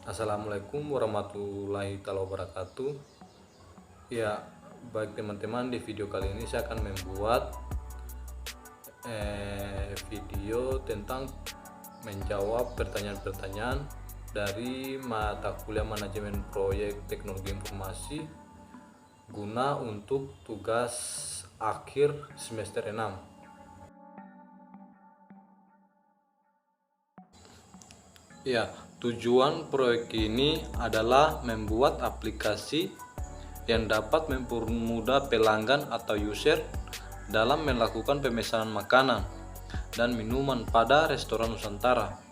Assalamualaikum warahmatullahi wabarakatuh. Ya, baik teman-teman, di video kali ini saya akan membuat video tentang menjawab pertanyaan-pertanyaan dari mata kuliah manajemen proyek teknologi informasi guna untuk tugas akhir semester 6. Ya, tujuan proyek ini adalah membuat aplikasi yang dapat mempermudah pelanggan atau user dalam melakukan pemesanan makanan dan minuman pada restoran Nusantara,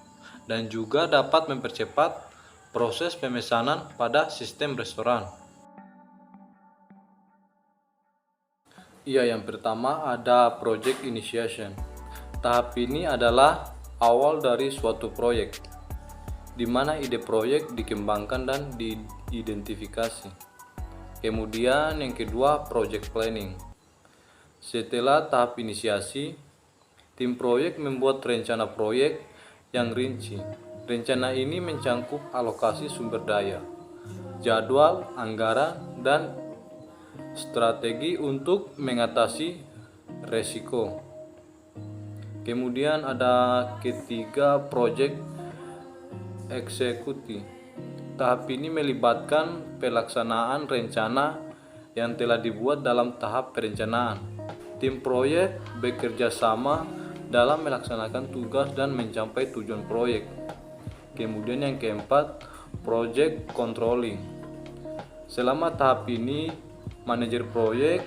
dan juga dapat mempercepat proses pemesanan pada sistem restoran. Yang pertama ada project initiation. Tahap ini adalah awal dari suatu proyek, di mana ide proyek dikembangkan dan diidentifikasi. Kemudian yang kedua, project planning. Setelah tahap inisiasi, tim proyek membuat rencana proyek yang rinci. Rencana ini mencakup alokasi sumber daya, jadwal, anggaran, dan strategi untuk mengatasi resiko. Kemudian ada ketiga, project eksekusi. Tahap ini melibatkan pelaksanaan rencana yang telah dibuat dalam tahap perencanaan. Tim proyek bekerja sama dalam melaksanakan tugas dan mencapai tujuan proyek. Kemudian yang keempat, project controlling. Selama tahap ini, manajer proyek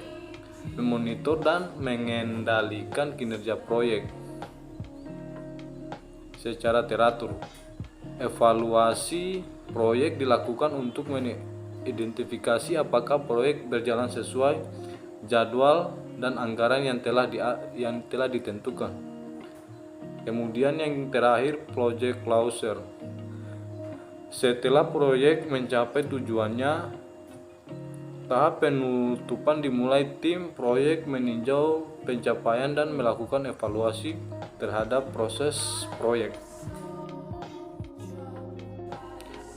memonitor dan mengendalikan kinerja proyek secara teratur. Evaluasi proyek dilakukan untuk mengidentifikasi apakah proyek berjalan sesuai jadwal dan anggaran yang telah ditentukan. Kemudian yang terakhir, project closure. Setelah proyek mencapai tujuannya, tahap penutupan dimulai. Tim proyek meninjau pencapaian dan melakukan evaluasi terhadap proses proyek.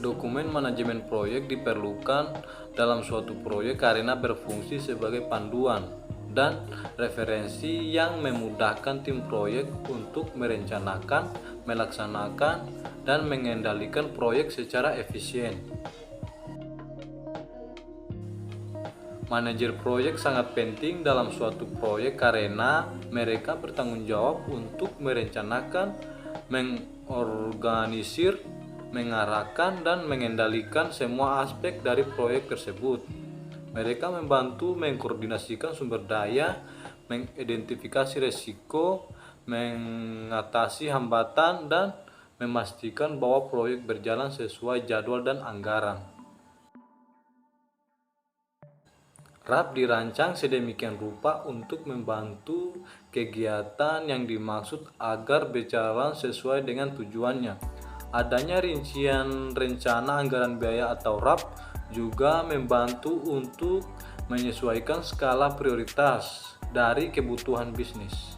Dokumen manajemen proyek diperlukan dalam suatu proyek karena berfungsi sebagai panduan dan referensi yang memudahkan tim proyek untuk merencanakan, melaksanakan, dan mengendalikan proyek secara efisien. Manajer proyek sangat penting dalam suatu proyek karena mereka bertanggung jawab untuk merencanakan, mengorganisir, mengarahkan, dan mengendalikan semua aspek dari proyek tersebut. Mereka membantu mengkoordinasikan sumber daya, mengidentifikasi risiko, mengatasi hambatan, dan memastikan bahwa proyek berjalan sesuai jadwal dan anggaran. RAP dirancang sedemikian rupa untuk membantu kegiatan yang dimaksud agar berjalan sesuai dengan tujuannya. Adanya rincian rencana anggaran biaya atau RAP juga membantu untuk menyesuaikan skala prioritas dari kebutuhan bisnis.